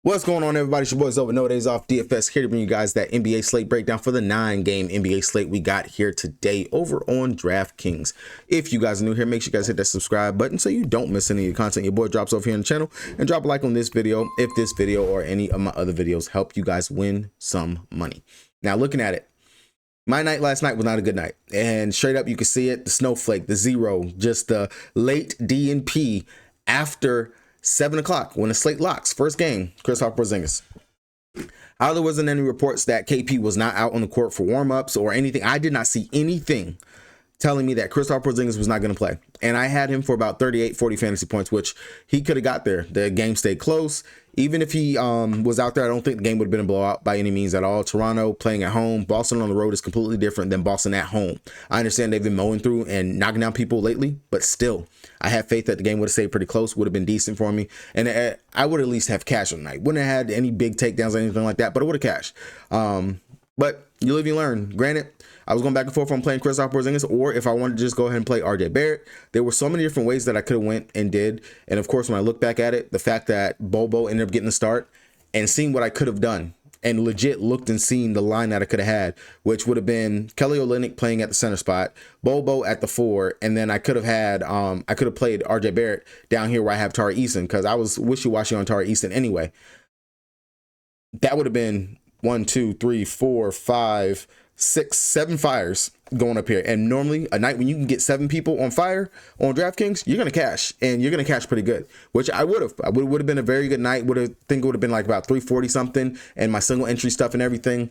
What's going on, everybody? It's your boys over No Days Off DFS here to bring you guys that NBA slate breakdown for the 9-game NBA slate we got here today over on DraftKings. If you guys are new here, make sure you guys hit that subscribe button so you don't miss any of the content your boy drops over here on the channel, and drop a like on this video if this video or any of my other videos help you guys win some money. Now, looking at it, my night last night was not a good night, and straight up you can see it, the snowflake, the zero, just the late DNP after 7 o'clock when the slate locks. First game, Kristaps Porzingis. How there wasn't any reports that KP was not out on the court for warm-ups or anything. I did not see anything telling me that Kristaps Porzingis was not going to play. And I had him for about 38, 40 fantasy points, which he could have got there. The game stayed close. Even if he was out there, I don't think the game would have been a blowout by any means at all. Toronto playing at home. Boston on the road is completely different than Boston at home. I understand they've been mowing through and knocking down people lately, but still, I have faith that the game would have stayed pretty close, would have been decent for me. And I would at least have cash on the night. Wouldn't have had any big takedowns or anything like that, but I would have cashed. But you live, you learn. Granted, I was going back and forth on playing Kristaps Porzingis, or if I wanted to just go ahead and play RJ Barrett. There were so many different ways that I could have went and did. And of course, when I look back at it, the fact that Bobo ended up getting the start and seeing what I could have done and legit looked and seen the line that I could have had, which would have been Kelly Olynyk playing at the center spot, Bobo at the 4, and then I could have had I could have played RJ Barrett down here where I have Tari Eason, because I was wishy-washy on Tari Eason anyway. That would have been 1, 2, 3, 4, 5, 6, 7 fires going up here. And normally a night when you can get 7 people on fire on DraftKings, you're going to cash, and you're going to cash pretty good, which I would have been a very good night. Think it would have been like about 340 something, and my single entry stuff and everything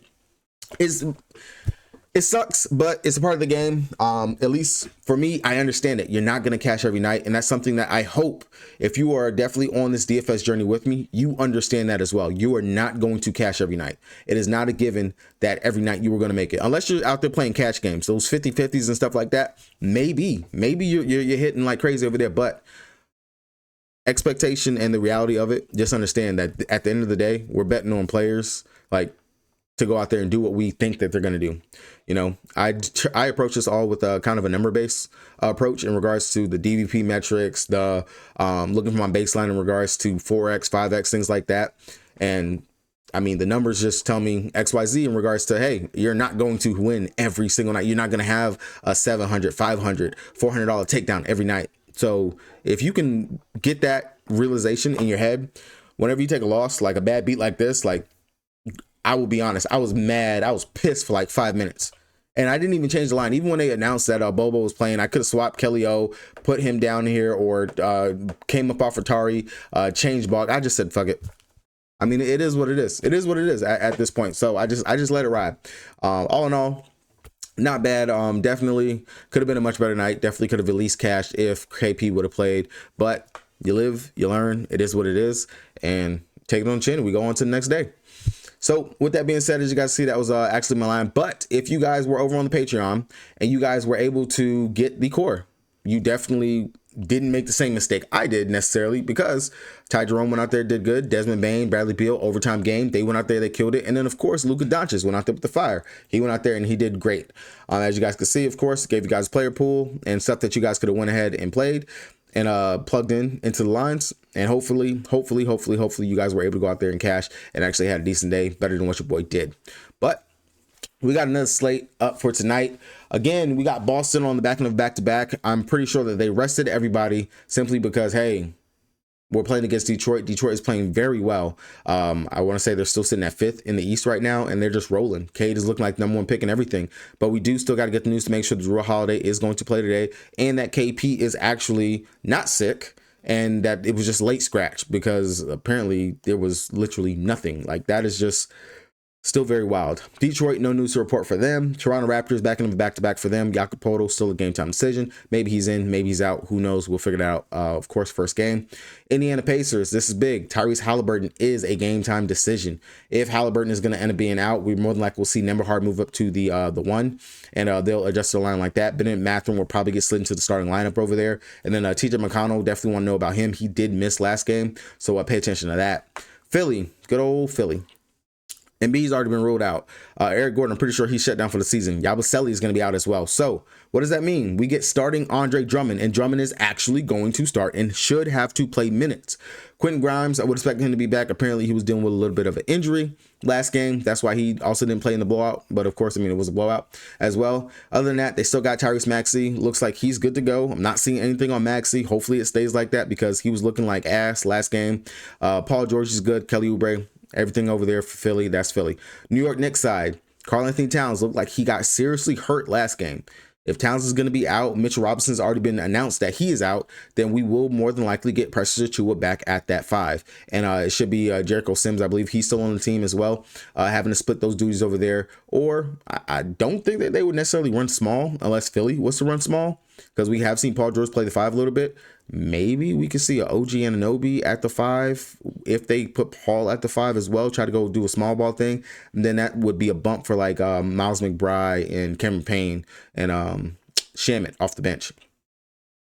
it sucks, but it's a part of the game. At least for me, I understand it. You're not going to cash every night. And that's something that I hope, if you are definitely on this DFS journey with me, you understand that as well. You are not going to cash every night. It is not a given that every night you are going to make it. Unless you're out there playing cash games, those 50-50s and stuff like that. Maybe you're hitting like crazy over there. But expectation and the reality of it, just understand that at the end of the day, we're betting on players like to go out there and do what we think that they're going to do. You know, I approach this all with a kind of a number-based approach in regards to the DVP metrics, the looking for my baseline in regards to 4x, 5x, things like that. And I mean, the numbers just tell me XYZ in regards to, hey, you're not going to win every single night. You're not going to have a $700, $500, $400 takedown every night. So if you can get that realization in your head, whenever you take a loss, like a bad beat like this, like, I will be honest, I was mad. I was pissed for like 5 minutes. And I didn't even change the line. Even when they announced that Bobo was playing, I could have swapped Kelly O, put him down here, or came up off Atari, changed ball. I just said, fuck it. I mean, it is what it is. It is what it is at this point. So I just let it ride. All in all, not bad. Definitely could have been a much better night. Definitely could have at least cashed if KP would have played. But you live, you learn. It is what it is. And take it on the chin. We go on to the next day. So with that being said, as you guys see, that was actually my line. But if you guys were over on the Patreon and you guys were able to get the core, you definitely didn't make the same mistake I did necessarily, because Ty Jerome went out there, did good. Desmond Bane, Bradley Beal, overtime game. They went out there, they killed it. And then, of course, Luka Doncic went out there with the fire. He went out there and he did great. As you guys can see, of course, gave you guys a player pool and stuff that you guys could have went ahead and played and plugged into the lines. And hopefully you guys were able to go out there and cash and actually had a decent day, better than what your boy did. But we got another slate up for tonight. Again, we got Boston on the back end of back-to-back. I'm pretty sure that they rested everybody simply because, hey, we're playing against Detroit. Detroit is playing very well. I want to say they're still sitting at 5th in the East right now, and they're just rolling. Cade is looking like #1 pick and everything. But we do still got to get the news to make sure that Jrue Holiday is going to play today, and that KP is actually not sick, and that it was just late scratch, because apparently there was literally nothing. Like, that is just still very wild. Detroit, no news to report for them. Toronto Raptors back in the back-to-back for them. Jakob Poeltl, still a game-time decision. Maybe he's in, maybe he's out. Who knows? We'll figure it out. Of course, first game. Indiana Pacers, this is big. Tyrese Halliburton is a game-time decision. If Halliburton is going to end up being out, we more than likely will see Nembhard move up to the 1, and they'll adjust the line like that. Bennett Mathurin will probably get slid into the starting lineup over there. And then TJ McConnell, definitely want to know about him. He did miss last game, so pay attention to that. Philly, good old Philly. Embiid's already been ruled out. Eric Gordon, I'm pretty sure he's shut down for the season. Yabusele is going to be out as well. So what does that mean? We get starting Andre Drummond, and Drummond is actually going to start and should have to play minutes. Quentin Grimes, I would expect him to be back. Apparently, he was dealing with a little bit of an injury last game. That's why he also didn't play in the blowout. But of course, I mean, it was a blowout as well. Other than that, they still got Tyrese Maxey. Looks like he's good to go. I'm not seeing anything on Maxey. Hopefully, it stays like that because he was looking like ass last game. Paul George is good. Kelly Oubre. Everything over there for Philly, that's Philly. New York Knicks side, Karl-Anthony Towns looked like he got seriously hurt last game. If Towns is going to be out, Mitchell Robinson's already been announced that he is out, then we will more than likely get Precious Achiuwa back at that 5. And it should be Jericho Sims. I believe he's still on the team as well, having to split those duties over there. Or I don't think that they would necessarily run small unless Philly was to run small, because we have seen Paul George play the 5 a little bit. Maybe we could see an OG Anunoby at the 5 if they put Paul at the 5 as well, try to go do a small ball thing. And then that would be a bump for like Miles McBride and Cameron Payne and Shamet off the bench.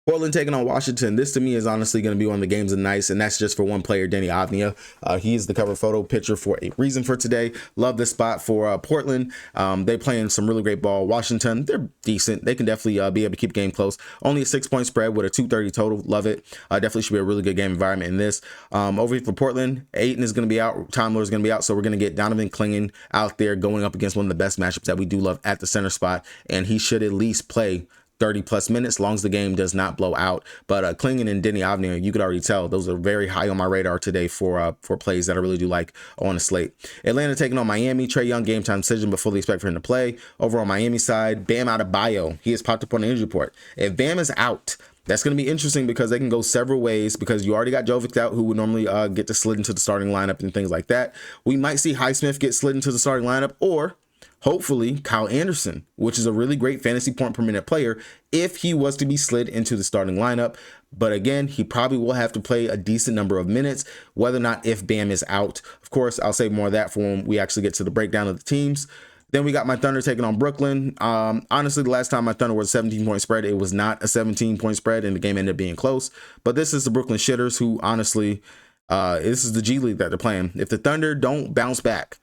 Portland taking on Washington. This to me is honestly going to be one of the games of the night, and that's just for one player, Denny Avdia. He is the cover photo picture for a reason for today. Love this spot for Portland. They're playing some really great ball. Washington, they're decent. They can definitely be able to keep the game close. Only a 6-point spread with a 230 total. Love it. Definitely should be a really good game environment in this. Over here for Portland, Ayton is going to be out. Time Lord is going to be out, so we're going to get Donovan Clingan out there going up against one of the best matchups that we do love at the center spot, and he should at least play 30 plus minutes, as long as the game does not blow out. But Clingan and Denny Avdia, you could already tell those are very high on my radar today for plays that I really do like on the slate. Atlanta taking on Miami. Trae Young game time decision, but fully expect for him to play. Over on Miami side, Bam Adebayo. He has popped up on the injury report. If Bam is out, that's going to be interesting because they can go several ways, because you already got Jovic out, who would normally get to slid into the starting lineup and things like that. We might see Highsmith get slid into the starting lineup, or hopefully Kyle Anderson, which is a really great fantasy point per minute player if he was to be slid into the starting lineup. But again, he probably will have to play a decent number of minutes, whether or not if Bam is out. Of course, I'll save more of that for when we actually get to the breakdown of the teams. Then we got my Thunder taking on Brooklyn. Honestly, the last time my Thunder was a 17-point spread, it was not a 17-point spread, and the game ended up being close. But this is the Brooklyn Shitters, who honestly, this is the G League that they're playing. If the Thunder don't bounce back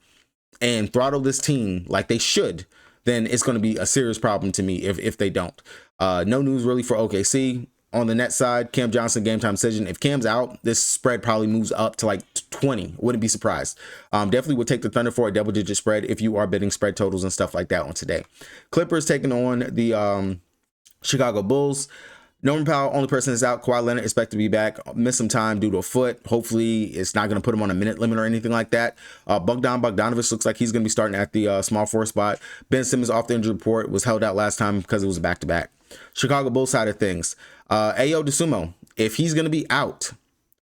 and throttle this team like they should, then it's going to be a serious problem to me if they don't. No news really for OKC. On the net side, Cam Johnson game time decision. If Cam's out, this spread probably moves up to like 20. Wouldn't be surprised. Definitely would take the Thunder for a double-digit spread if you are betting spread totals and stuff like that on today. Clippers taking on the Chicago Bulls. Norman Powell, only person that's out. Kawhi Leonard expect to be back. Missed some time due to a foot. Hopefully, it's not going to put him on a minute limit or anything like that. Bogdanovich looks like he's going to be starting at the small forward spot. Ben Simmons off the injury report, was held out last time because it was a back-to-back. Chicago Bulls side of things. Ayo Dosunmu, if he's going to be out,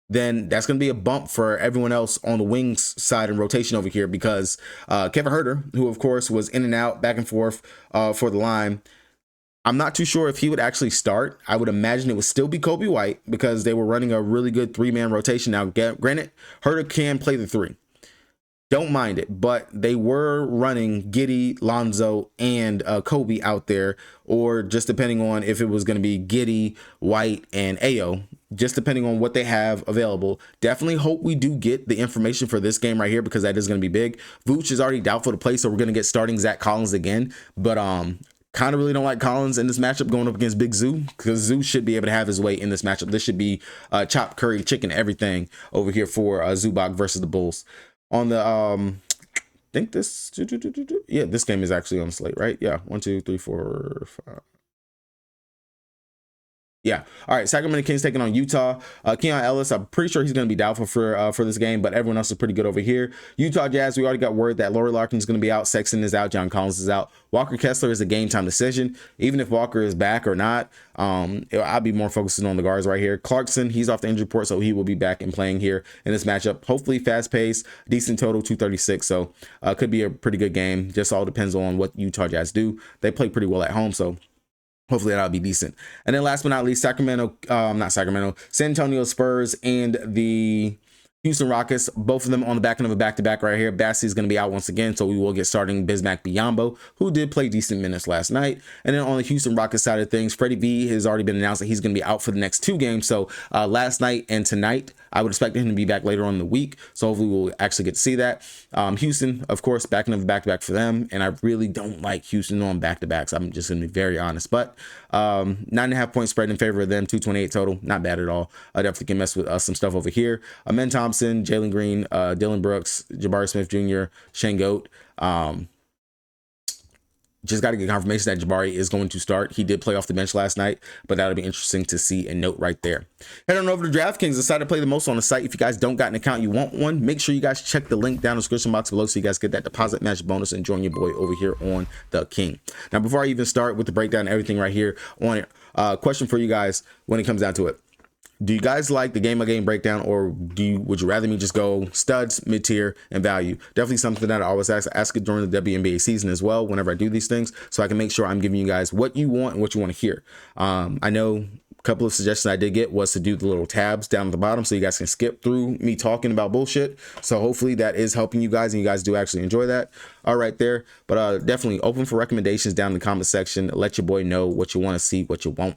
then that's going to be a bump for everyone else on the wings side and rotation over here, because Kevin Huerter, who of course was in and out, back and forth for the line, I'm not too sure if he would actually start. I would imagine it would still be Kobe White, because they were running a really good 3-man rotation. Now, granted, Huerter can play the 3. Don't mind it, but they were running Giddey, Lonzo, and Kobe out there, or just depending on if it was going to be Giddey, White, and Ayo, just depending on what they have available. Definitely hope we do get the information for this game right here, because that is going to be big. Vooch is already doubtful to play, so we're going to get starting Zach Collins again, but kind of really don't like Collins in this matchup going up against Big Zoo, because Zoo should be able to have his way in this matchup. This should be chopped curry chicken everything over here for Zubac versus the Bulls. On the I think this game is actually on the slate, right? Yeah, 1 2 3 4 5. Yeah. All right. Sacramento Kings taking on Utah. Keon Ellis, I'm pretty sure he's going to be doubtful for this game, but everyone else is pretty good over here. Utah Jazz, we already got word that Lauri Larkin is going to be out. Sexton is out. John Collins is out. Walker Kessler is a game time decision. Even if Walker is back or not, I'll be more focusing on the guards right here. Clarkson, he's off the injury report, so he will be back and playing here in this matchup. Hopefully fast pace, decent total, 236. So could be a pretty good game. Just all depends on what Utah Jazz do. They play pretty well at home, so hopefully that'll be decent. And then last but not least, San Antonio Spurs and the Houston Rockets, both of them on the back end of a back-to-back right here. Bassey is going to be out once again, so we will get starting Bismack Biyombo, who did play decent minutes last night. And then on the Houston Rockets side of things, Freddie V has already been announced that he's going to be out for the next 2 games. So last night and tonight, I would expect him to be back later on in the week. So hopefully we'll actually get to see that. Houston, of course, back end of a back-to-back for them. And I really don't like Houston on back-to-backs. I'm just going to be very honest. But 9.5 point spread in favor of them, 228 total. Not bad at all. I definitely can mess with some stuff over here. Amen Thompson, Jalen Green, Dylan Brooks, Jabari Smith Jr., Shane Goat. Just got to get confirmation that Jabari is going to start. He did play off the bench last night, but that'll be interesting to see and note right there. Head on over to DraftKings, decided to play the most on the site. If you guys don't got an account, you want one, make sure you guys check the link down in the description box below so you guys get that deposit match bonus and join your boy over here on the King. Now, before I even start with the breakdown and everything right here on it, question for you guys when it comes down to it. Do you guys like the game-by-game breakdown, or would you rather me just go studs, mid-tier, and value? Definitely something that I always ask it during the WNBA season as well whenever I do these things, so I can make sure I'm giving you guys what you want and what you want to hear. I know a couple of suggestions I did get was to do the little tabs down at the bottom so you guys can skip through me talking about bullshit. So hopefully that is helping you guys and you guys do actually enjoy that. All right there. But definitely open for recommendations down in the comment section. Let your boy know what you want to see, what you won't.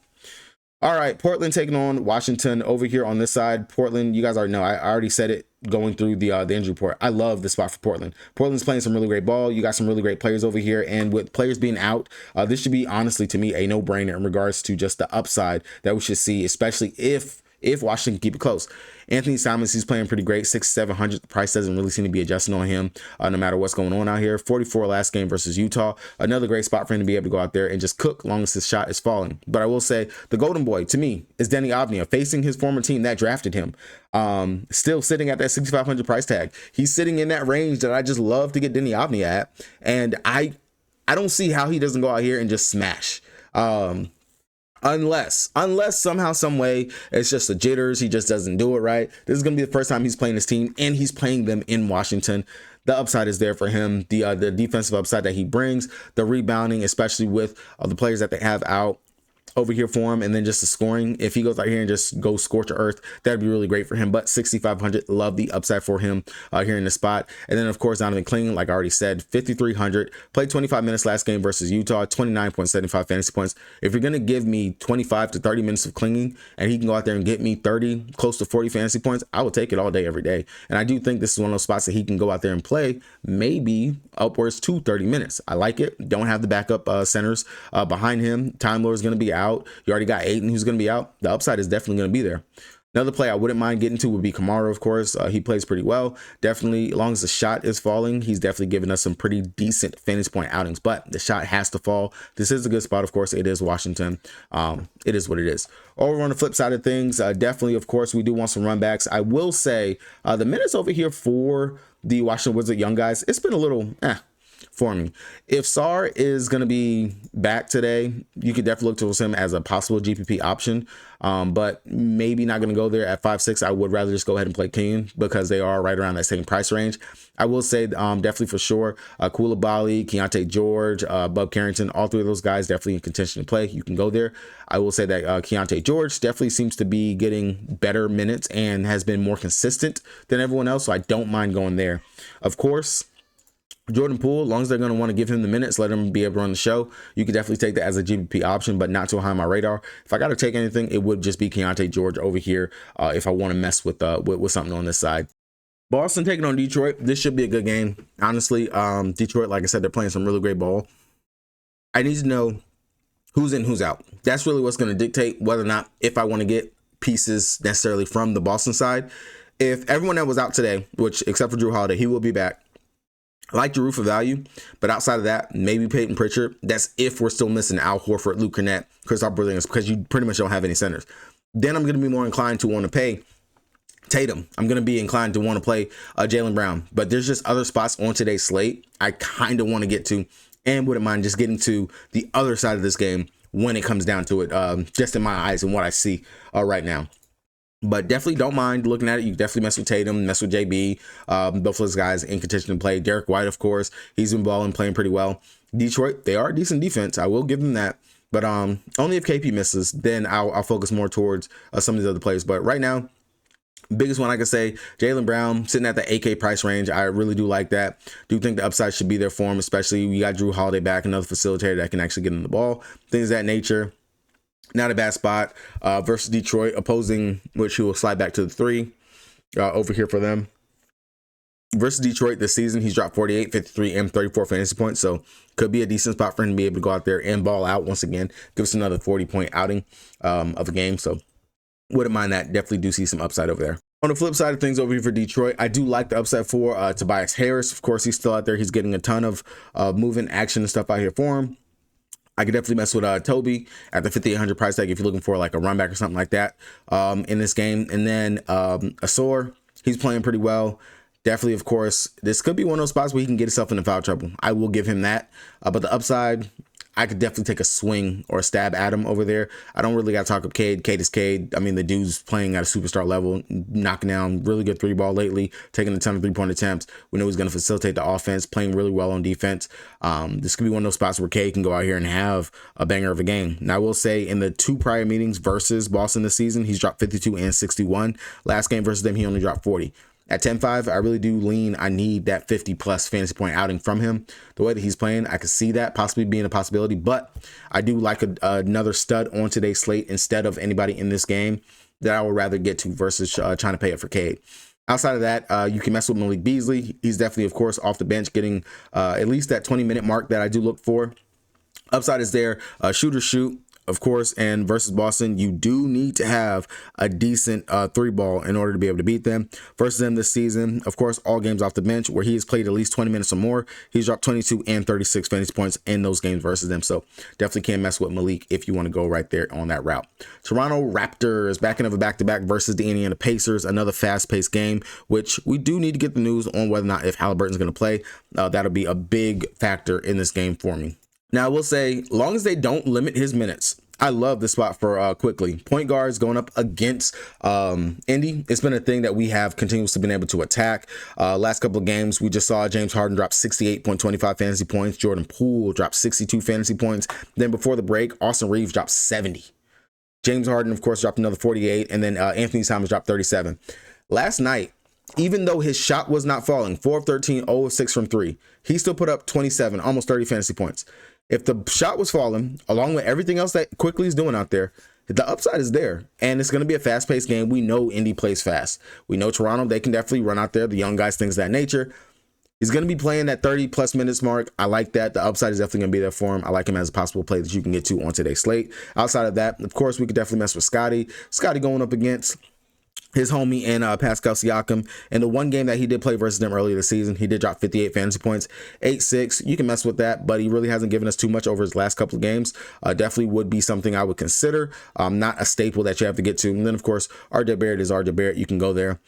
All right, Portland taking on Washington over here on this side. Portland, you guys already know. I already said it going through the injury report. I love the spot for Portland. Portland's playing some really great ball. You got some really great players over here. And with players being out, this should be, honestly, to me, a no-brainer in regards to just the upside that we should see, especially if Washington can keep it close. Anthony Simons, he's playing pretty great, 6,700. The price doesn't really seem to be adjusting on him no matter what's going on out here. 44 last game versus Utah. Another great spot for him to be able to go out there and just cook long as his shot is falling. But I will say the golden boy to me is Denny Avdia, facing his former team that drafted him. Still sitting at that 6,500 price tag. He's sitting in that range that I just love to get Denny Avdia at. And I don't see how he doesn't go out here and just smash. Unless somehow, some way, it's just the jitters. He just doesn't do it right. This is going to be the first time he's playing his team, and he's playing them in Washington. The upside is there for him. The defensive upside that he brings, the rebounding, especially with the players that they have out over here for him, and then just the scoring. If he goes out here and just goes scorch to earth, that'd be really great for him. But 6,500, love the upside for him here in the spot. And then of course Donovan Clingan, like I already said, 5,300, played 25 minutes last game versus Utah, 29.75 fantasy points. If you're gonna give me 25 to 30 minutes of Clingan and he can go out there and get me 30, close to 40 fantasy points, I will take it all day, every day. And I do think this is one of those spots that he can go out there and play maybe upwards to 30 minutes. I like it. Don't have the backup centers behind him. Time Lord is gonna be out. You already got Ayton who's going to be out. The upside is definitely going to be there. Another play I wouldn't mind getting to would be Kamara, of course. He plays pretty well. Definitely, as long as the shot is falling, he's definitely giving us some pretty decent fantasy point outings. But the shot has to fall. This is a good spot, of course. It is Washington. It is what it is. Over on the flip side of things, definitely, of course, we do want some run backs. I will say the minutes over here for the Washington Wizards young guys, it's been a little for me. If Sar is going to be back today, you could definitely look towards him as a possible GPP option, but maybe not going to go there at 5.6. I would rather just go ahead and play King because they are right around that same price range. I will say definitely for sure, Koulibaly, Keontae George, Bub Carrington, all three of those guys definitely in contention to play. You can go there. I will say that Keontae George definitely seems to be getting better minutes and has been more consistent than everyone else, so I don't mind going there. Of course, Jordan Poole, as long as they're going to want to give him the minutes, let him be able to run the show, you could definitely take that as a GPP option, but not too high on my radar. If I got to take anything, it would just be Keontae George over here if I want to mess with something on this side. Boston taking on Detroit. This should be a good game. Honestly, Detroit, like I said, they're playing some really great ball. I need to know who's in, who's out. That's really what's going to dictate whether or not if I want to get pieces necessarily from the Boston side. If everyone that was out today, which except for Drew Holiday, he will be back. I like Giroux for value, but outside of that, maybe Peyton Pritchard. That's if we're still missing Al Horford, Luke Cornett, Kristaps Porzingis, because you pretty much don't have any centers. Then I'm going to be more inclined to want to pay Tatum. I'm going to be inclined to want to play Jaylen Brown. But there's just other spots on today's slate I kind of want to get to and wouldn't mind just getting to the other side of this game when it comes down to it, just in my eyes and what I see right now. But definitely don't mind looking at it. You can definitely mess with Tatum, mess with JB. Both of those guys in contention to play. Derek White, of course, he's been balling, playing pretty well. Detroit, they are a decent defense. I will give them that. But only if KP misses, then I'll focus more towards some of these other players. But right now, Biggest one I could say, Jaylen Brown sitting at the 8K price range. I really do like that. Do think the upside should be there for him, especially we got Drew Holiday back, another facilitator that can actually get in the ball, things of that nature. Not a bad spot versus Detroit, opposing, which he will slide back to the 3 over here for them. Versus Detroit this season, he's dropped 48, 53, and 34 fantasy points. So could be a decent spot for him to be able to go out there and ball out once again. Give us another 40-point outing of a game. So wouldn't mind that. Definitely do see some upside over there. On the flip side of things over here for Detroit, I do like the upside for Tobias Harris. Of course, he's still out there. He's getting a ton of movement, action, and stuff out here for him. I could definitely mess with Toby at the 5,800 price tag if you're looking for like a run back or something like that in this game. And then Asor, he's playing pretty well. Definitely, of course, this could be one of those spots where he can get himself into foul trouble. I will give him that. But the upside, I could definitely take a swing or a stab at him over there. I don't really got to talk up Cade. Cade is Cade. I mean, the dude's playing at a superstar level, knocking down really good 3-ball lately, taking a ton of 3-point attempts. We know he's going to facilitate the offense, playing really well on defense. This could be one of those spots where Cade can go out here and have a banger of a game. Now, I will say in the 2 prior meetings versus Boston this season, he's dropped 52 and 61. Last game versus them, he only dropped 40. At 10-5, I really do lean. I need that 50-plus fantasy point outing from him. The way that he's playing, I could see that possibly being a possibility, but I do like another stud on today's slate instead of anybody in this game that I would rather get to versus trying to pay it for Cade. Outside of that, you can mess with Malik Beasley. He's definitely, of course, off the bench, getting at least that 20-minute mark that I do look for. Upside is there. Shoot or shoot. Of course, and versus Boston, you do need to have a decent 3-ball in order to be able to beat them. Versus them this season, of course, all games off the bench where he has played at least 20 minutes or more. He's dropped 22 and 36 fantasy points in those games versus them. So definitely can't mess with Malik if you want to go right there on that route. Toronto Raptors back in of a back-to-back versus the Indiana Pacers. Another fast-paced game, which we do need to get the news on whether or not if Halliburton's going to play. That'll be a big factor in this game for me. Now, I will say, long as they don't limit his minutes, I love this spot for quickly. Point guards going up against Indy. It's been a thing that we have continuously been able to attack. Last couple of games, we just saw James Harden drop 68.25 fantasy points. Jordan Poole dropped 62 fantasy points. Then before the break, Austin Reeves dropped 70. James Harden, of course, dropped another 48. And then Anthony Simons dropped 37. Last night, even though his shot was not falling, 4 of 13, 0 of 6 from 3, he still put up 27, almost 30 fantasy points. If the shot was falling, along with everything else that Quickly is doing out there, the upside is there. And it's going to be a fast-paced game. We know Indy plays fast. We know Toronto, they can definitely run out there, the young guys, things of that nature. He's going to be playing that 30-plus minutes mark. I like that. The upside is definitely going to be there for him. I like him as a possible play that you can get to on today's slate. Outside of that, of course, we could definitely mess with Scotty. Scotty going up against his homie and Pascal Siakam. And the one game that he did play versus them earlier this season, he did drop 58 fantasy points, 8-6. You can mess with that, but he really hasn't given us too much over his last couple of games. Definitely would be something I would consider. Not a staple that you have to get to. And then, of course, RJ Barrett is RJ Barrett. You can go there.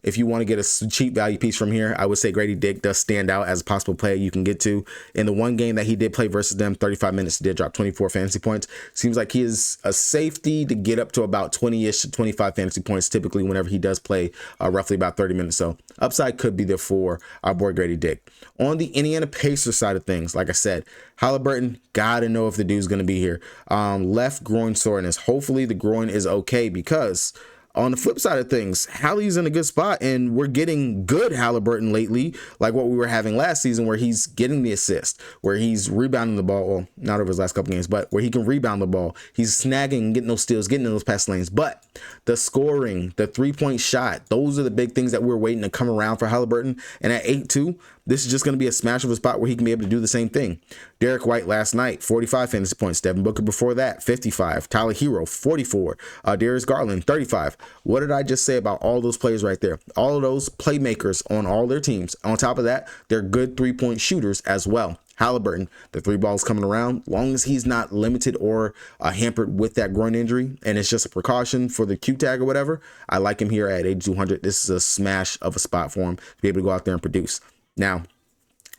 If you want to get a cheap value piece from here, I would say Grady Dick does stand out as a possible play you can get to. In the one game that he did play versus them, 35 minutes, he did drop 24 fantasy points. Seems like he is a safety to get up to about 20-ish to 25 fantasy points typically whenever he does play roughly about 30 minutes. So upside could be there for our boy Grady Dick. On the Indiana Pacers side of things, like I said, Halliburton, gotta know if the dude's going to be here. Left groin soreness. Hopefully the groin is okay, because on the flip side of things, Hallie's in a good spot, and we're getting good Halliburton lately, like what we were having last season, where he's getting the assist, where he's rebounding the ball. Well, not over his last couple games, but where he can rebound the ball. He's snagging and getting those steals, getting in those pass lanes. But the scoring, the 3-point shot, those are the big things that we're waiting to come around for Halliburton. And at 8-2, this is just going to be a smash of a spot where he can be able to do the same thing. Derek White last night, 45 fantasy points. Devin Booker before that, 55. Tyler Hero, 44. Darius Garland, 35. What did I just say about all those players right there? All of those playmakers on all their teams. On top of that, they're good 3-point shooters as well. Halliburton, the 3 balls coming around, long as he's not limited or hampered with that groin injury, and it's just a precaution for the Q tag or whatever, I like him here at 8,200. This is a smash of a spot for him to be able to go out there and produce. Now,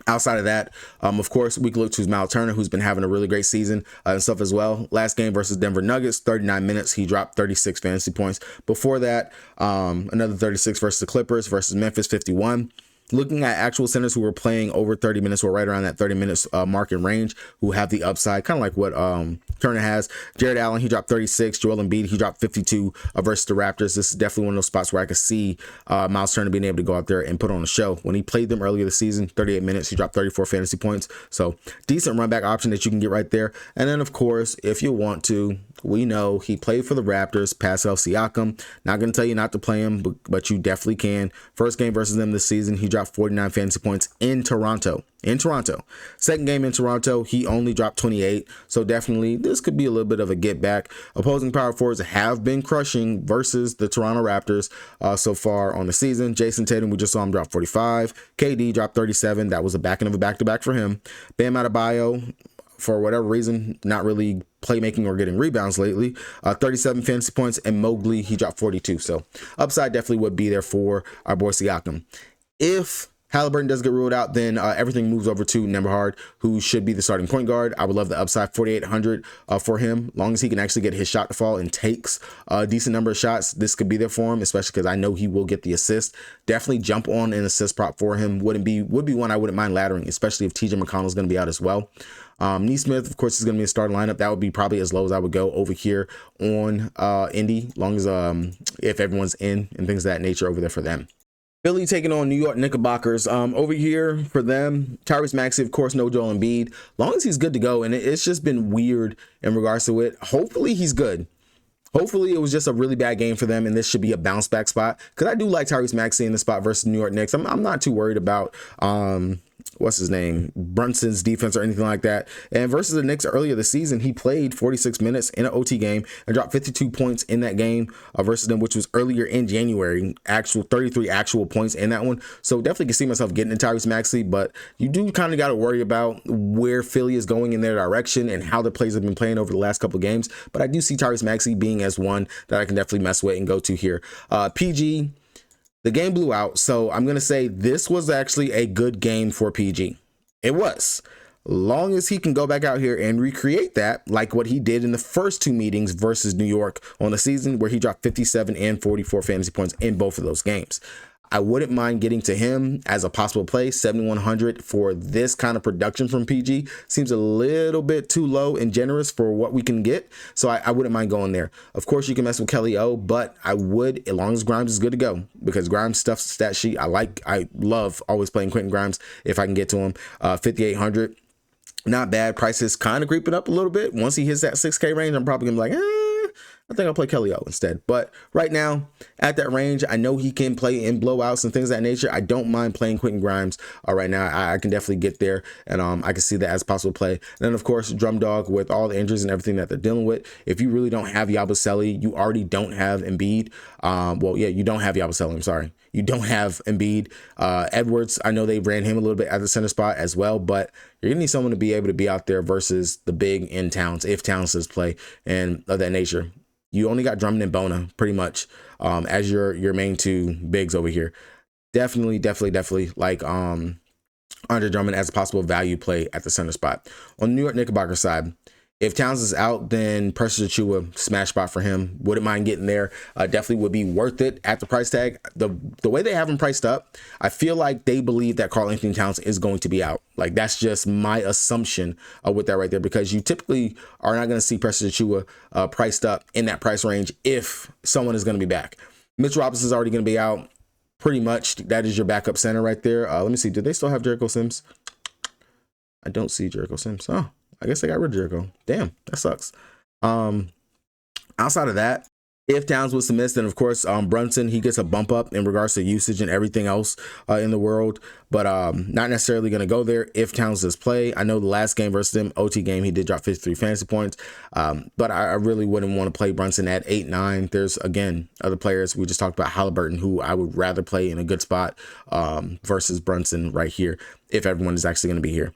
outside of that, of course, we can look to Miles Turner, who's been having a really great season and stuff as well. Last game versus Denver Nuggets, 39 minutes. He dropped 36 fantasy points. Before that, another 36 versus the Clippers versus Memphis, 51. looking at actual centers who are playing over 30 minutes or right around that 30 minutes mark and range, who have the upside, kind of like what Turner has. Jared Allen, he dropped 36. Joel Embiid, he dropped 52 versus the Raptors. This is definitely one of those spots where I could see Miles Turner being able to go out there and put on a show. When he played them earlier this season, 38 minutes, he dropped 34 fantasy points. So decent run back option that you can get right there. And then, of course, if you want to, we know he played for the Raptors, Pascal Siakam. Not going to tell you not to play him, but you definitely can. First game versus them this season, he dropped 49 fantasy points in Toronto. Second game in Toronto, he only dropped 28. So definitely this could be a little bit of a get back. Opposing power forwards have been crushing versus the Toronto Raptors so far on the season. Jason Tatum, we just saw him drop 45. KD dropped 37. That was a back end of a back-to-back for him. Bam Adebayo, for whatever reason, not really playmaking or getting rebounds lately. 37 fantasy points, and Mobley, he dropped 42. So upside definitely would be there for our boy Siakam. If Halliburton does get ruled out, then everything moves over to Nembhard, who should be the starting point guard. I would love the upside, 4,800 for him. Long as he can actually get his shot to fall and takes a decent number of shots, this could be there for him, especially because I know he will get the assist. Definitely jump on an assist prop for him. Would be one I wouldn't mind laddering, especially if TJ McConnell is going to be out as well. Neesmith, of course, is going to be a starting lineup. That would be probably as low as I would go over here on Indy, long as if everyone's in and things of that nature over there for them. Philly taking on New York Knickerbockers. Over here for them, Tyrese Maxey, of course, no Joel Embiid. Long as he's good to go, and it's just been weird in regards to it. Hopefully he's good. Hopefully it was just a really bad game for them, and this should be a bounce back spot. Because I do like Tyrese Maxey in the spot versus New York Knicks. I'm not too worried about what's his name, Brunson's defense or anything like that. And versus the Knicks earlier this season, he played 46 minutes in an OT game and dropped 52 points in that game versus them, which was earlier in January. Actual 33 actual points in that one. So definitely can see myself getting into Tyrese Maxey, but you do kind of got to worry about where Philly is going in their direction and how the plays have been playing over the last couple of games. But I do see Tyrese Maxey being as one that I can definitely mess with and go to here. PG, the game blew out, so I'm going to say this was actually a good game for PG. It was. Long as he can go back out here and recreate that, like what he did in the first two meetings versus New York on the season, where he dropped 57 and 44 fantasy points in both of those games. I wouldn't mind getting to him as a possible play. 7,100 for this kind of production from PG seems a little bit too low and generous for what we can get. So I wouldn't mind going there. Of course, you can mess with Kelly O, but I would, as long as Grimes is good to go, because Grimes stuff stat sheet, I love always playing Quentin Grimes if I can get to him. 5,800, not bad. Price is kind of creeping up a little bit. Once he hits that 6K range, I'm probably gonna be like, I think I'll play Kelly O instead. But right now, at that range, I know he can play in blowouts and things of that nature. I don't mind playing Quentin Grimes right now. I can definitely get there, and I can see that as a possible play. And then, of course, Drum Dog, with all the injuries and everything that they're dealing with. If you really don't have Yabusele, you already don't have Embiid. You don't have Yabusele. I'm sorry. You don't have Embiid. Edwards, I know they ran him a little bit at the center spot as well, but you're going to need someone to be able to be out there versus the big in Towns, if Towns does play, and of that nature. You only got Drummond and Bona pretty much as your main two bigs over here. Definitely like Andre Drummond as a possible value play at the center spot. On the New York Knickerbockers side, if Towns is out, then Precious Achiuwa, smash spot for him. Wouldn't mind getting there. Definitely would be worth it at the price tag. The way they have him priced up, I feel like they believe that Karl-Anthony Towns is going to be out. Like, that's just my assumption with that right there, because you typically are not going to see Precious Achiuwa priced up in that price range if someone is going to be back. Mitch Robinson is already going to be out. Pretty much, that is your backup center right there. Let me see. Do they still have Jericho Sims? I don't see Jericho Sims. Oh, I guess they got rid of Jericho. Damn, that sucks. Outside of that, if Towns was to miss, then of course Brunson, he gets a bump up in regards to usage and everything else in the world, but not necessarily going to go there if Towns does play. I know the last game versus them, OT game, he did drop 53 fantasy points, but I really wouldn't want to play Brunson at 8-9. There's, again, other players. We just talked about Halliburton, who I would rather play in a good spot versus Brunson right here if everyone is actually going to be here.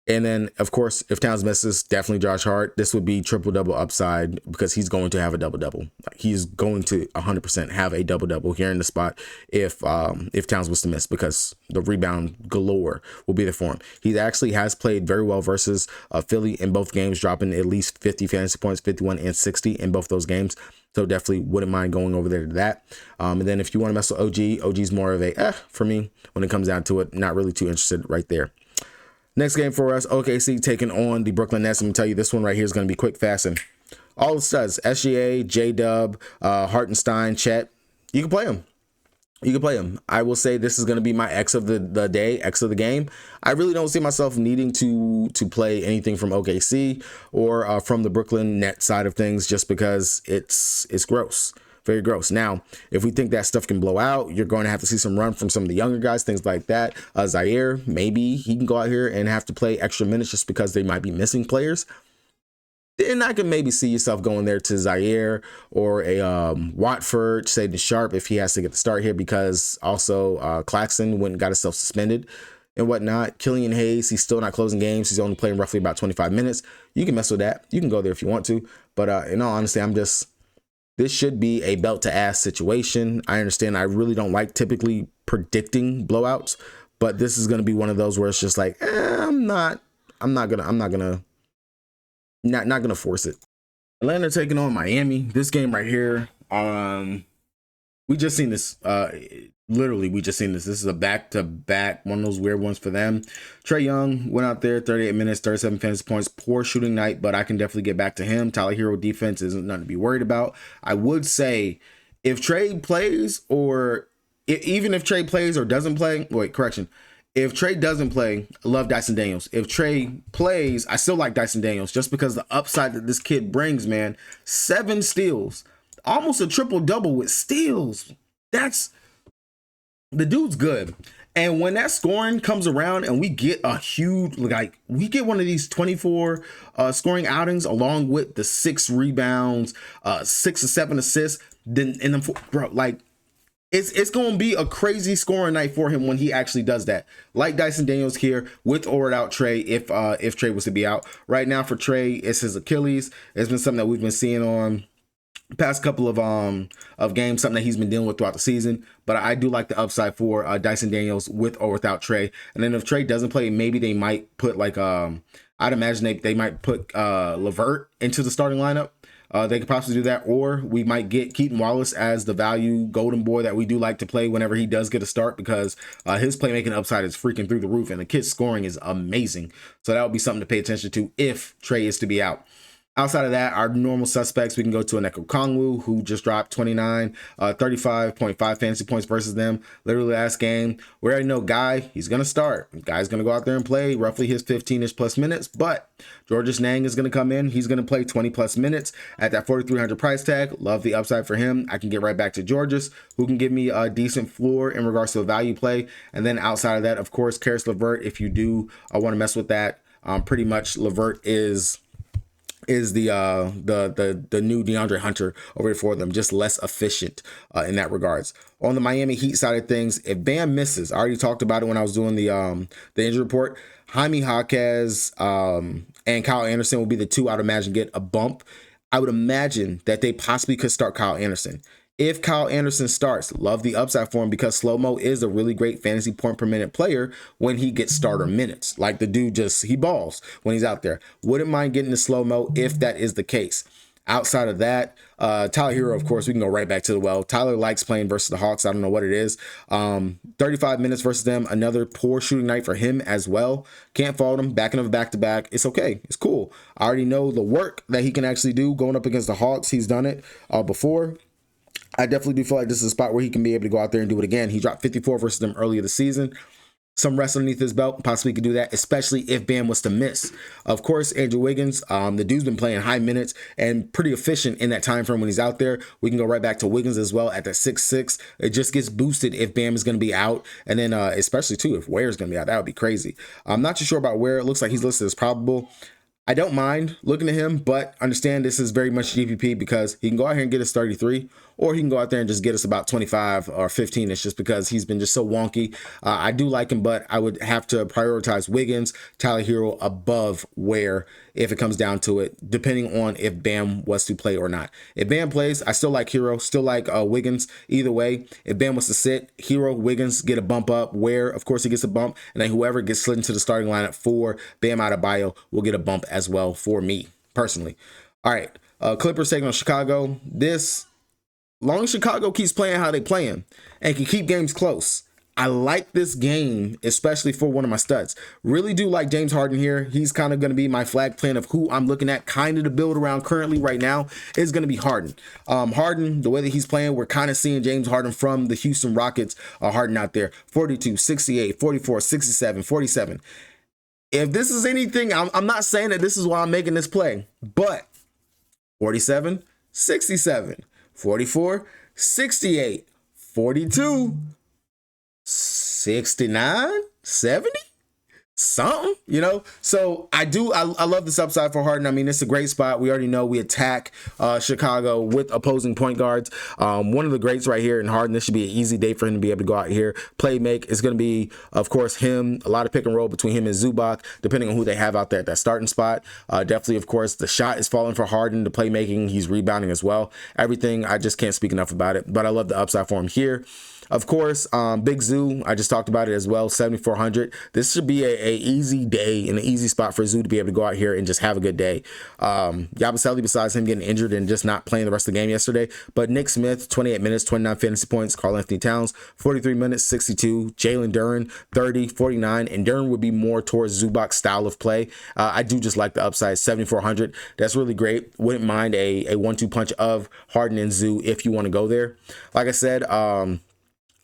And then, of course, if Towns misses, definitely Josh Hart. This would be triple-double upside because he's going to have a double-double. Like, he's going to 100% have a double-double here in the spot if Towns was to miss, because the rebound galore will be there for him. He actually has played very well versus Philly in both games, dropping at least 50 fantasy points, 51 and 60 in both those games. So definitely wouldn't mind going over there to that. And then if you want to mess with OG's more of a for me when it comes down to it. Not really too interested right there. Next game for us, OKC taking on the Brooklyn Nets. I'm going to tell you, this one right here is going to be quick, fast, and all the studs. SGA, J-Dub, Hartenstein, Chet. You can play them. You can play them. I will say this is going to be my X of the day, X of the game. I really don't see myself needing to play anything from OKC or from the Brooklyn Nets side of things, just because it's gross. Very gross. Now, if we think that stuff can blow out, you're going to have to see some run from some of the younger guys, things like that. Zaire, maybe he can go out here and have to play extra minutes just because they might be missing players. Then I can maybe see yourself going there to Zaire or a Watford, say to Sharp if he has to get the start here, because also Claxton went and got himself suspended and whatnot. Killian Hayes, he's still not closing games. He's only playing roughly about 25 minutes. You can mess with that. You can go there if you want to. But in all honesty, this should be a belt to ass situation. I understand I really don't like typically predicting blowouts, but this is going to be one of those where it's just like, I'm not gonna force it. Atlanta taking on Miami. This game right here, we just seen this. Literally, we just seen this. This is a back-to-back, one of those weird ones for them. Trae Young went out there, 38 minutes, 37 fantasy points. Poor shooting night, but I can definitely get back to him. Tyler Hero defense isn't nothing to be worried about. I would say if Trae plays, or even if Trae plays or doesn't play, if Trae doesn't play, I love Dyson Daniels. If Trae plays, I still like Dyson Daniels just because the upside that this kid brings, man. 7 steals, almost a triple-double with steals. The dude's good. And when that scoring comes around and we get a huge, we get one of these 24 scoring outings along with the 6 rebounds, 6 or 7 assists, then it's going to be a crazy scoring night for him when he actually does that. Like Dyson Daniels here, with or without Trae, if Trae was to be out. Right now for Trae, it's his Achilles. It's been something that we've been seeing on past couple of games, something that he's been dealing with throughout the season. But I do like the upside for Dyson Daniels with or without Trae. And then if Trae doesn't play, maybe they might put I'd imagine they might put LeVert into the starting lineup. They could possibly do that, or we might get Keaton Wallace as the value golden boy that we do like to play whenever he does get a start, because his playmaking upside is freaking through the roof and the kid's scoring is amazing. So that would be something to pay attention to if Trae is to be out. Outside of that, our normal suspects, we can go to Onyeka Okongwu, who just dropped 35.5 fantasy points versus them. Literally last game, we already know Guy, he's going to start. Guy's going to go out there and play roughly his 15-ish plus minutes, but Georges Niang is going to come in. He's going to play 20 plus minutes at that 4,300 price tag. Love the upside for him. I can get right back to Georges, who can give me a decent floor in regards to a value play. And then outside of that, of course, Karis LeVert, if you do want to mess with that, pretty much LeVert is the new DeAndre Hunter over here for them, just less efficient in that regards. On the Miami Heat side of things, if Bam misses, I already talked about it when I was doing the injury report. Jaime Jaquez and Kyle Anderson will be the 2 I'd imagine get a bump. I would imagine that they possibly could start Kyle Anderson. If Kyle Anderson starts, love the upside for him, because Slow-Mo is a really great fantasy point per minute player when he gets starter minutes. Like, the dude he balls when he's out there. Wouldn't mind getting the Slow-Mo if that is the case. Outside of that, Tyler Hero, of course, we can go right back to the well. Tyler likes playing versus the Hawks. I don't know what it is. 35 minutes versus them. Another poor shooting night for him as well. Can't fault him. Backing up back-to-back. It's okay. It's cool. I already know the work that he can actually do going up against the Hawks. He's done it before. I definitely do feel like this is a spot where he can be able to go out there and do it again. He dropped 54 versus them earlier this season. Some rest underneath his belt, possibly could do that, especially if Bam was to miss. Of course, Andrew Wiggins, the dude's been playing high minutes and pretty efficient in that time frame when he's out there. We can go right back to Wiggins as well at the 6'6". It just gets boosted if Bam is going to be out. And then especially, too, if Ware's going to be out. That would be crazy. I'm not too sure about Ware. It looks like he's listed as probable. I don't mind looking at him, but understand this is very much GPP because he can go out here and get us 33, or he can go out there and just get us about 25 or 15. It's just because he's been just so wonky. I do like him, but I would have to prioritize Wiggins, Tyler Hero above Ware if it comes down to it, depending on if Bam was to play or not. If Bam plays, I still like Hero, still like Wiggins. Either way, if Bam was to sit, Hero, Wiggins get a bump up. Ware, of course, he gets a bump, and then whoever gets slid into the starting lineup for Bam Adebayo will get a bump as well for me personally. All right, Clippers taking on Chicago. This, long as Chicago keeps playing how they playing and can keep games close, I like this game, especially for one of my studs. Really do like James Harden here. He's kind of going to be my flag plan of who I'm looking at kind of to build around currently right now is going to be Harden. Harden, the way that he's playing, we're kind of seeing James Harden from the Houston Rockets. Harden out there, 42, 68, 44, 67, 47. If this is anything, I'm not saying that this is why I'm making this play, but 47, 67, 44, 68, 42, 69, 70, something, you know. So I love this upside for Harden. I mean, it's a great spot. We already know we attack Chicago with opposing point guards. One of the greats right here in Harden. This should be an easy day for him to be able to go out here, play make. It's going to be, of course, him, a lot of pick and roll between him and Zubac, depending on who they have out there at that starting spot. Definitely, of course, the shot is falling for Harden, the playmaking, he's rebounding as well. Everything, I just can't speak enough about it, but I love the upside for him here. Of course, Big Zoo, I just talked about it as well, 7,400. This should be a easy day and an easy spot for Zoo to be able to go out here and just have a good day. Yabusele, besides him getting injured and just not playing the rest of the game yesterday, but Nick Smith, 28 minutes, 29 fantasy points. Karl Anthony Towns, 43 minutes, 62. Jalen Duren, 30, 49. And Duren would be more towards Zubac's style of play. I do just like the upside, 7,400. That's really great. Wouldn't mind a 1-2 punch of Harden and Zoo if you want to go there. Like I said,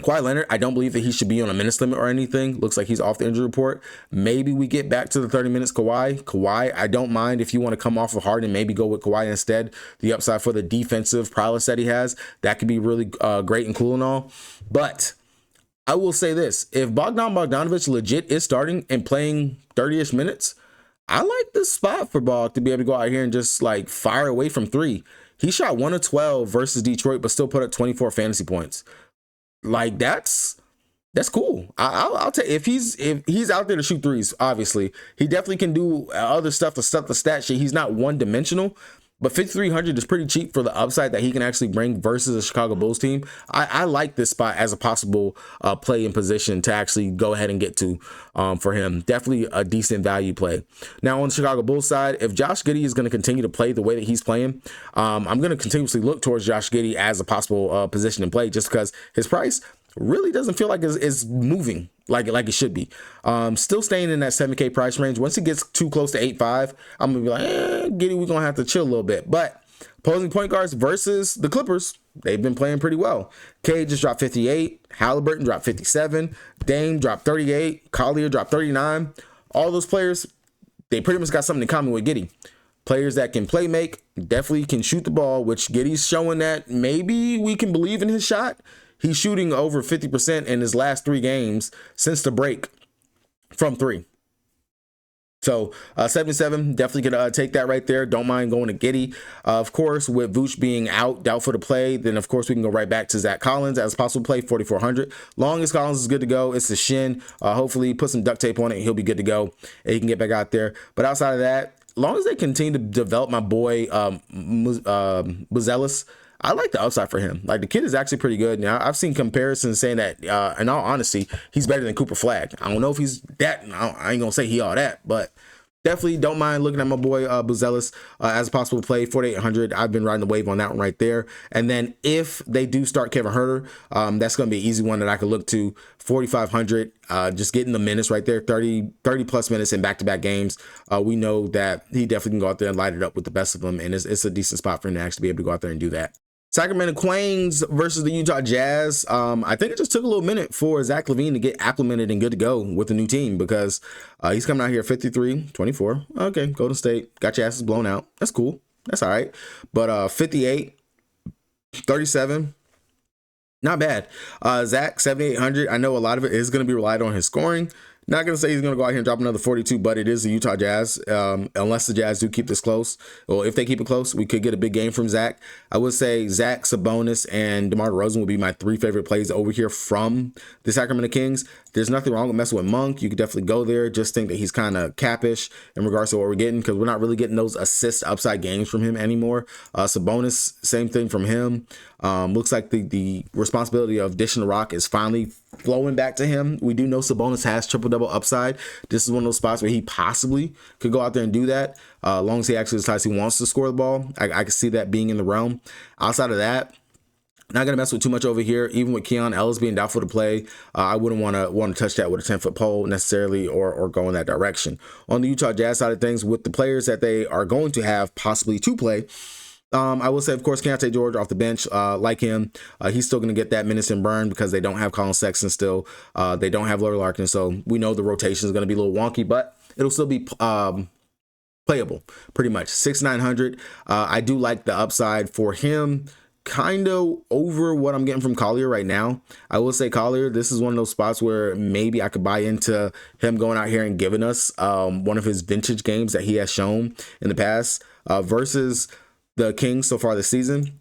Kawhi Leonard, I don't believe that he should be on a minutes limit or anything. Looks like he's off the injury report. Maybe we get back to the 30 minutes Kawhi, I don't mind if you want to come off of Harden and maybe go with Kawhi instead. The upside for the defensive prowess that he has, that could be really great and cool and all. But I will say this. If Bogdan Bogdanovic legit is starting and playing 30-ish minutes, I like this spot for Bog to be able to go out here and just like fire away from three. He shot 1 of 12 versus Detroit, but still put up 24 fantasy points. Like that's cool. I'll take if he's out there to shoot threes. Obviously, he definitely can do other stuff to stuff the stat sheet. He's not one dimensional, but 5,300 is pretty cheap for the upside that he can actually bring versus a Chicago Bulls team. I like this spot as a possible play in position to actually go ahead and get to for him. Definitely a decent value play. Now on the Chicago Bulls side, if Josh Giddey is going to continue to play the way that he's playing, I'm going to continuously look towards Josh Giddey as a possible position in play just because his price really doesn't feel like it's moving like it should be. Still staying in that 7K price range. Once it gets too close to 8.5, I'm gonna be like, Giddey, we're gonna have to chill a little bit. But opposing point guards versus the Clippers, they've been playing pretty well. Cade just dropped 58, Halliburton dropped 57, Dame dropped 38, Collier dropped 39. All those players, they pretty much got something in common with Giddey. Players that can play make, definitely can shoot the ball, which Giddey's showing that maybe we can believe in his shot. He's shooting over 50% in his last 3 games since the break from 3. So 77, definitely could take that right there. Don't mind going to Giddey. Of course, with Vooch being out, doubtful to play, then of course we can go right back to Zach Collins as possible play, 4,400. Long as Collins is good to go, it's the shin. Hopefully put some duct tape on it, he'll be good to go, and he can get back out there. But outside of that, long as they continue to develop my boy Buzelis, I like the upside for him. Like, the kid is actually pretty good. Now, I've seen comparisons saying that, in all honesty, he's better than Cooper Flagg. I don't know if he's that. I ain't going to say he all that, but definitely don't mind looking at my boy Buzelis as a possible play, 4,800. I've been riding the wave on that one right there. And then if they do start Kevin Huerter, that's going to be an easy one that I could look to, 4,500. Just getting the minutes right there, 30 plus minutes in back-to-back games. We know that he definitely can go out there and light it up with the best of them, and it's a decent spot for him to actually be able to go out there and do that. Sacramento Quings versus the Utah Jazz. I think it just took a little minute for Zach LaVine to get acclimated and good to go with the new team because he's coming out here 53, 24. Okay, Golden State, got your asses blown out. That's cool. That's all right. But 58, 37, not bad. Zach, 7,800. I know a lot of it is going to be relied on his scoring. Not going to say he's going to go out here and drop another 42, but it is the Utah Jazz. Unless the Jazz do keep this close. Well, if they keep it close, we could get a big game from Zach. I would say Zach, Sabonis, and DeMar DeRozan will be my 3 favorite plays over here from the Sacramento Kings. There's nothing wrong with messing with Monk. You could definitely go there. Just think that he's kind of capish in regards to what we're getting, because we're not really getting those assist upside games from him anymore. Sabonis, same thing from him. Looks like the responsibility of dishing the rock is finally flowing back to him. We do know Sabonis has triple-double upside. This is one of those spots where he possibly could go out there and do that, as long as he actually decides he wants to score the ball. I can see that being in the realm. Outside of that, not going to mess with too much over here. Even with Keon Ellis being doubtful to play, I wouldn't want to touch that with a 10-foot pole necessarily, or go in that direction. On the Utah Jazz side of things, with the players that they are going to have possibly to play, I will say, of course, Keontae George off the bench, like him. He's still going to get that minutes and burn because they don't have Colin Sexton still. They don't have Lauri Larkin, so we know the rotation is going to be a little wonky, but it'll still be playable pretty much. 6,900. I do like the upside for him, kind of over what I'm getting from Collier right now. I will say Collier, this is one of those spots where maybe I could buy into him going out here and giving us one of his vintage games that he has shown in the past versus the Kings so far this season.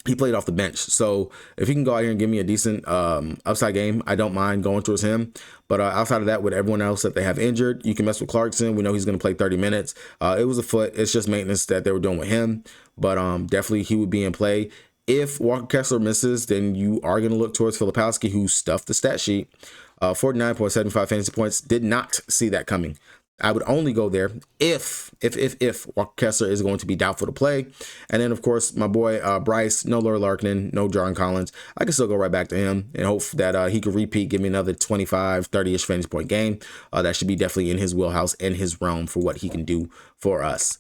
He played off the bench, so if he can go out here and give me a decent upside game, I don't mind going towards him. But outside of that, with everyone else that they have injured, you can mess with Clarkson. We know he's going to play 30 minutes. It was a foot. It's just maintenance that they were doing with him, but definitely he would be in play. If Walker Kessler misses, then you are going to look towards Filipowski, who stuffed the stat sheet. 49.75 fantasy points. Did not see that coming. I would only go there if Walker Kessler is going to be doubtful to play. And then, of course, my boy Bryce, no Lauri Larkin, no John Collins. I can still go right back to him and hope that he could repeat, give me another 25, 30-ish fantasy point game. That should be definitely in his wheelhouse, in his realm for what he can do for us.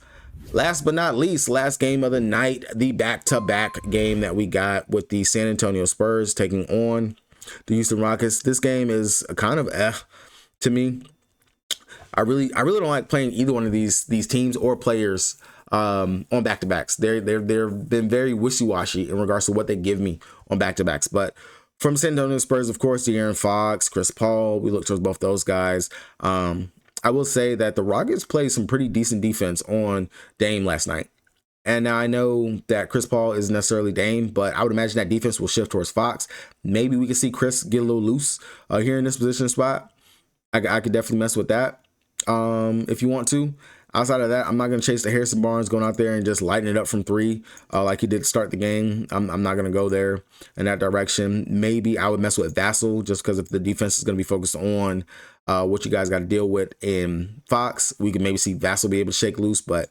Last but not least, last game of the night, the back-to-back game that we got with the San Antonio Spurs taking on the Houston Rockets. This game is kind of to me. I really don't like playing either one of these teams or players on back-to-backs. They've been very wishy-washy in regards to what they give me on back-to-backs. But from San Antonio Spurs, of course, De'Aaron Fox, Chris Paul, we look towards both those guys. I will say that the Rockets played some pretty decent defense on Dame last night. And now I know that Chris Paul isn't necessarily Dame, but I would imagine that defense will shift towards Fox. Maybe we can see Chris get a little loose here in this position spot. I could definitely mess with that. If you want to. Outside of that, I'm not going to chase the Harrison Barnes going out there and just lighting it up from 3 like he did to start the game. I'm not going to go there in that direction. Maybe I would mess with Vassell just because if the defense is going to be focused on what you guys got to deal with in Fox, we could maybe see Vassell be able to shake loose, but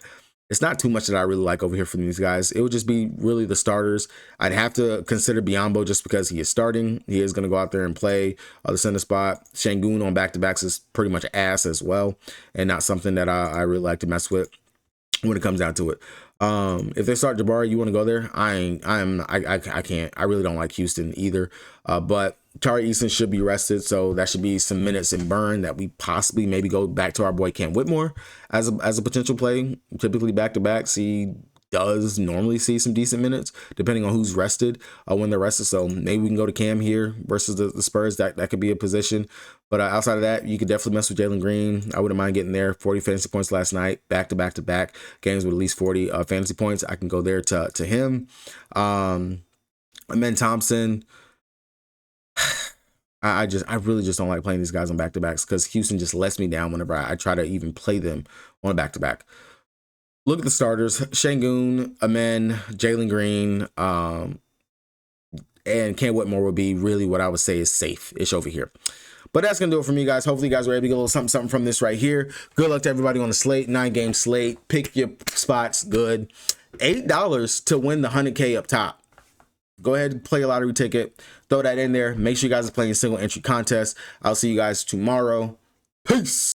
it's not too much that I really like over here from these guys. It would just be really the starters. I'd have to consider Biyombo just because he is starting. He is going to go out there and play the center spot. Şengün on back-to-backs is pretty much ass as well, and not something that I really like to mess with when it comes down to it. If they start Jabari, you want to go there? I can't. I really don't like Houston either. But Tari Eason should be rested, so that should be some minutes in burn that we possibly maybe go back to our boy Cam Whitmore as a potential play. Typically back-to-backs, he does normally see some decent minutes depending on who's rested when they're rested. So maybe we can go to Cam here versus the Spurs. That could be a position. But outside of that, you could definitely mess with Jalen Green. I wouldn't mind getting there. 40 fantasy points last night, back-to-back games with at least 40 fantasy points. I can go there to him. Amen Thompson. I really just don't like playing these guys on back-to-backs because Houston just lets me down whenever I try to even play them on a back-to-back. Look at the starters: Şengün, Amen, Jalen Green, and Cam Whitmore would be really what I would say is safe-ish over here. But that's going to do it for me, guys. Hopefully, you guys were able to get a little something from this right here. Good luck to everybody on the slate. 9-game slate. Pick your spots. Good. $8 to win the 100K up top. Go ahead and play a lottery ticket. Throw that in there. Make sure you guys are playing single entry contest. I'll see you guys tomorrow. Peace.